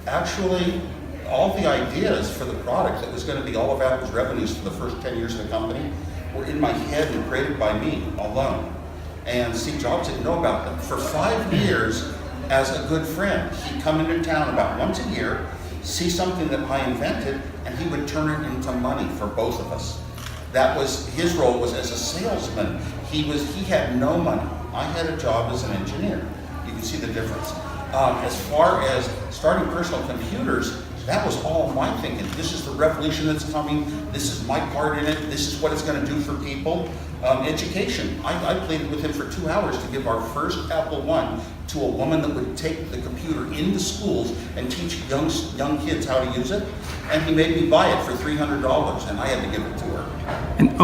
Actually, all the ideas for the product that was going to be all of Apple's revenues for the first 10 years of the company were in my head and created by me alone. And Steve Jobs didn't know about them. For 5 years, as a good friend, he'd come into town about once a year, see something that I invented, and he would turn it into money for both of us. That was, his role was as a salesman. He had no money. I had a job as an engineer. You can see the difference. As far as starting personal computers, that was all my thinking. This is the revolution that's coming. This is my part in it. This is what it's going to do for people. Education. I played with him for 2 hours to give our first Apple I to a woman that would take the computer into schools and teach young kids how to use it. And he made me buy it for $300, and I had to give it to her. And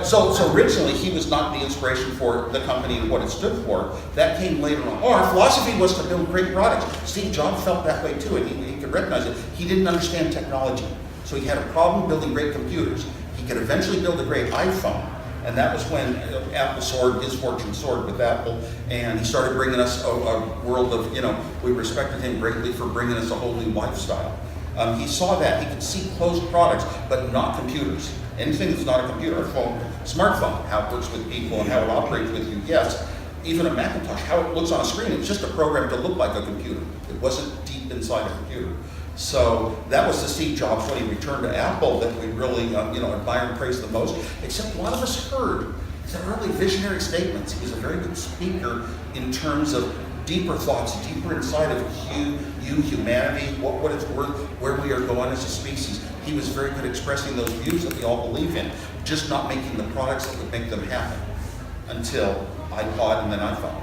So originally he was not the inspiration for the company and what it stood for. That came later on. Our philosophy was to build great products. Steve Jobs felt that way too, and he could recognize it. He didn't understand technology, so he had a problem building great computers. He could eventually build a great iPhone, and that was when Apple soared, his fortune soared with Apple, and he started bringing us a world of, we respected him greatly for bringing us a whole new lifestyle. He saw that. He could see closed products, but not computers. Anything that's not a computer, a phone, smartphone, how it works with people and how it operates with you, yes. Even a Macintosh, how it looks on a screen, it's just a program to look like a computer. It wasn't deep inside a computer. So that was the Steve Jobs when he returned to Apple that we really, admire and praise the most. Except a lot of us heard the early visionary statements. He was a very good speaker in terms of deeper thoughts, deeper inside of humanity, what it's worth, where we are going as a species. He was very good at expressing those views that we all believe in, just not making the products that would make them happen until iPod and then iPhone.